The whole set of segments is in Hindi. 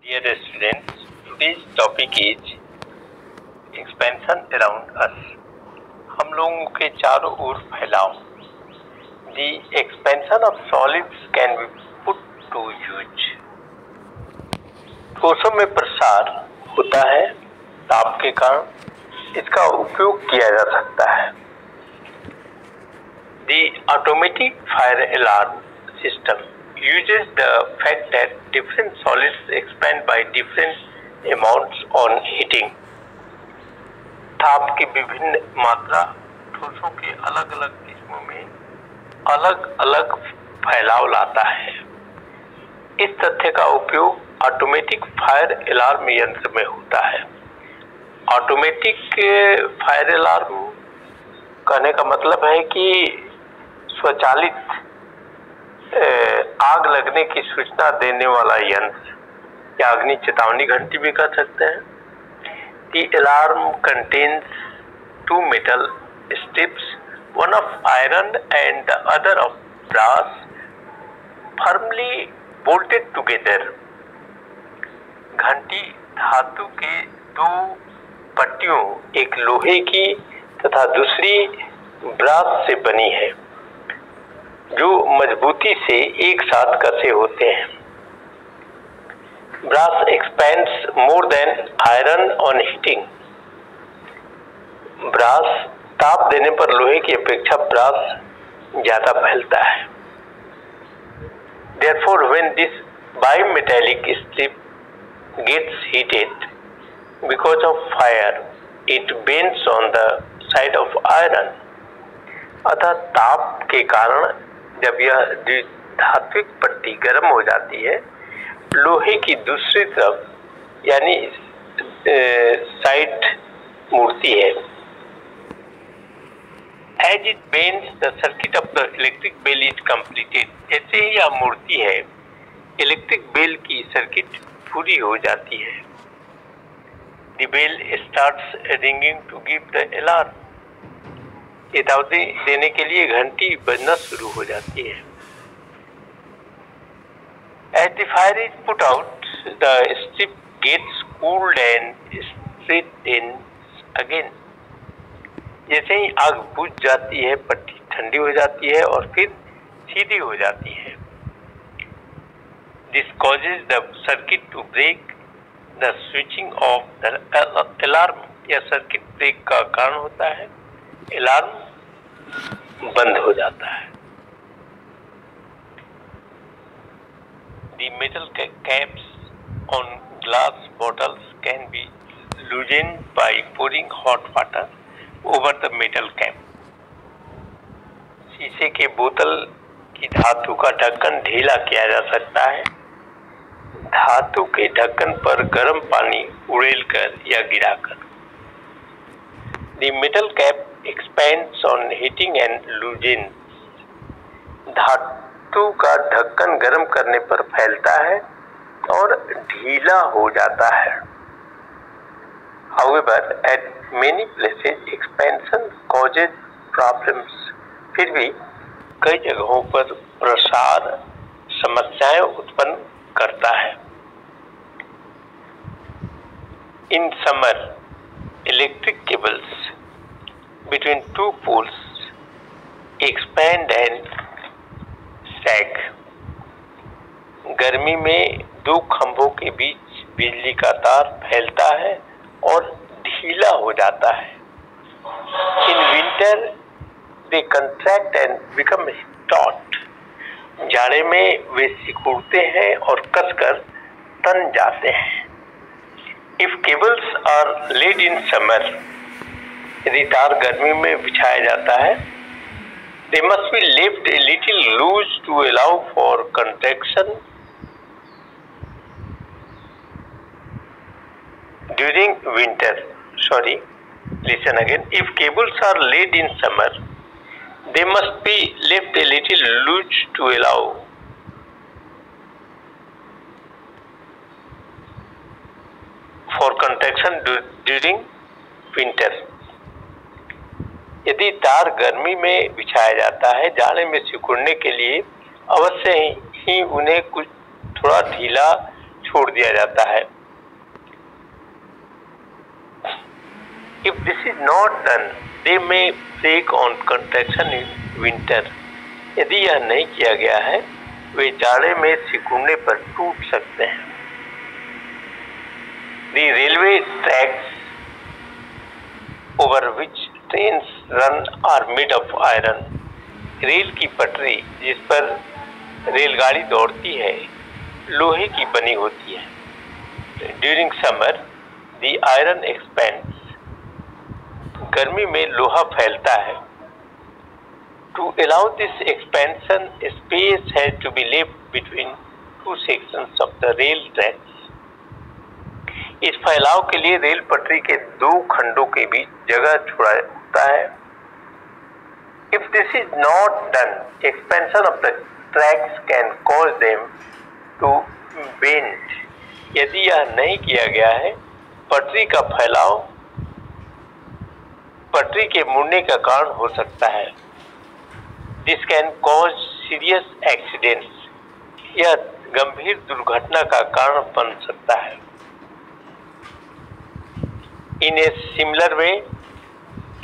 Dear students, today's topic is expansion around us. हम लोगों के चारों ओर फैलाव. The expansion of solids can be put to use. ठोसों में प्रसार होता है ताप के कारण, इसका उपयोग किया जा सकता है. The automatic fire alarm system uses the fact that different solids expand by different amounts on heating. ताप की विभिन्न मात्रा ठोसों के अलग अलग किस्मों में अलग अलग फैलाव लाता है. इस तथ्य का उपयोग ऑटोमेटिक फायर अलार्म यंत्र में होता है. ऑटोमेटिक फायर अलार्म कहने का मतलब है कि स्वचालित आग लगने की सूचना देने वाला यंत्र या अग्नि चेतावनी घंटी भी कह सकते हैं. The alarm contains two metal strips, one of iron and the other of brass, firmly bolted together. घंटी धातु के दो पट्टियों, एक लोहे की तथा दूसरी ब्रास से बनी है, जो मजबूती से एक साथ कसे होते हैं. Brass expands more than iron on heating. Brass ताप देने पर लोहे की अपेक्षा ब्रास ज्यादा फैलता है. Therefore, when this bimetallic strip gets heated because of fire, it bends on the side of iron. अतः ताप के कारण जब यह धात्विक पट्टी गर्म हो जाती है, लोहे की दूसरी तरफ यानी साइड मुड़ती है. As it bends, the circuit of the electric bell is completed. जैसे ही यह मुड़ती है, इलेक्ट्रिक बेल की सर्किट पूरी हो जाती है. The bell starts ringing to give the alarm. चेतावनी देने के लिए घंटी बजना शुरू हो जाती है. As the fire is put out, the strip gets cooled and straightens again. जैसे ही आग बुझ जाती है, पट्टी ठंडी हो जाती है और फिर सीधी हो जाती है. This causes the circuit to break. The switching of the alarm या सर्किट ब्रेक का कारण होता है. अलार्म बंद हो जाता है. The metal caps on glass bottles can be loosened by pouring hot water over the metal cap. शीशे के बोतल की धातु का ढक्कन ढीला किया जा सकता है धातु के ढक्कन पर गर्म पानी उड़ेलकर या गिराकर. The metal cap expands on heating and loosens. धातु का ढक्कन गर्म करने पर फैलता है और ढीला हो जाता है. However, at many places expansion causes problems. फिर भी कई जगहों पर प्रसार समस्याएं उत्पन्न करता है. In summer, electric cables between two poles expand and sag. गर्मी में दो खंभों के बीच बिजली का तार फैलता है और ढीला हो जाता है. In winter, they contract and become taut. जाड़े में वे सिकुड़ते हैं और कसकर तन जाते हैं. If cables are laid in summer, यदि तार गर्मी में बिछाया जाता है, they must be left a little loose to allow for contraction during winter. Sorry, listen again. If cables are laid in summer, they must be left a little loose to allow for contraction during winter. यदि तार गर्मी में बिछाया जाता है, जाड़े में सिकुड़ने के लिए अवश्य ही उन्हें कुछ थोड़ा ढीला छोड़ दिया जाता है। If this is not done, they may break on contraction in winter. यदि यह नहीं किया गया है, वे जाड़े में सिकुड़ने पर टूट सकते हैं। The railway tracks over which trains run are made of iron. Rail की पटरी जिस पर रेलगाड़ी दौड़ती है, लोहे की बनी होती है। During summer, the iron expands. गर्मी में लोहा फैलता है। To allow this expansion, space has to be left between two sections of the rail tracks. इस फैलाव के लिए रेल पटरी के दो खंडों के बीच जगह छोड़ा जाता है। If this is not done, expansion of the tracks can cause them to bend. यदि यह नहीं किया गया है, पटरी का फैलाव पटरी के मुड़ने का कारण हो सकता है। This can cause serious accidents. यह गंभीर दुर्घटना का कारण बन सकता है। In a similar way,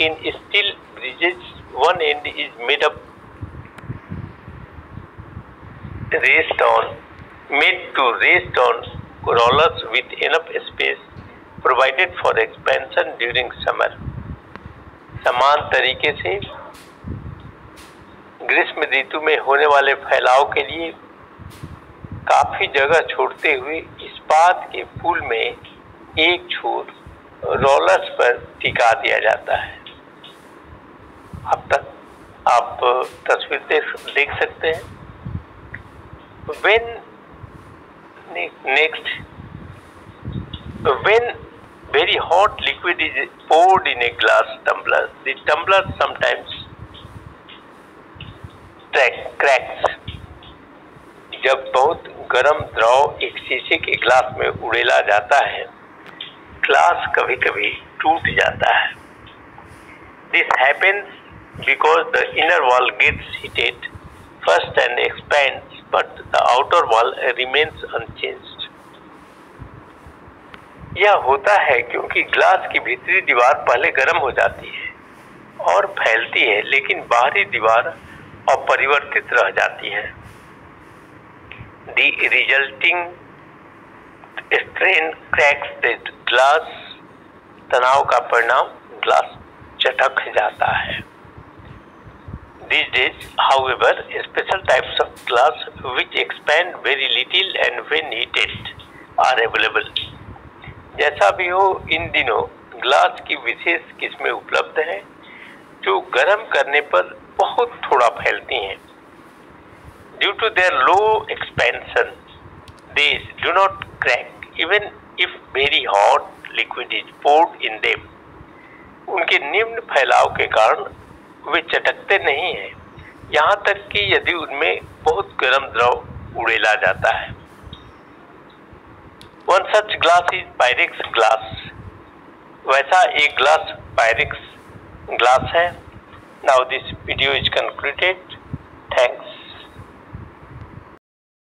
in steel bridges, one end is made to rest on rollers with enough space provided for expansion during summer. समान तरीके से ग्रीष्म ऋतु में होने वाले फैलाव के लिए काफी जगह छोड़ते हुए इस्पात के पुल में एक छोर रोलर्स पर टिका दिया जाता है। अब तक आप तस्वीर देख सकते हैं। When very hot liquid is poured in a glass tumbler, the tumbler sometimes cracks. जब बहुत गर्म द्रव एक शीशे के ग्लास में उड़ेला जाता है, ग्लास कभी-कभी टूट जाता है। This happens because the inner wall gets heated first and expands, but the outer wall remains unchanged. यह होता है क्योंकि ग्लास की भीतरी दीवार पहले गर्म हो जाती है और फैलती है, लेकिन बाहरी दीवार अपरिवर्तित रह जाती है। The resulting strain cracks the glass. तनाव का परिणाम ग्लास चटक जाता है। These days, however, special types of glass which expand very little and when heated are available. जैसा भी हो, इन दिनों ग्लास की विशेष किस्में उपलब्ध हैं जो गर्म करने पर बहुत थोड़ा फैलती हैं। Due to their low expansion, they do not crack even if very hot liquid is poured in them. उनके निम्न फैलाव के कारण वे चटकते नहीं हैं, यहाँ तक कि यदि उनमें बहुत गर्म द्रव उड़ेला जाता है। One such glass is Pyrex glass. वैसा एक ग्लास Pyrex glass है। Now this video is concluded. Thanks.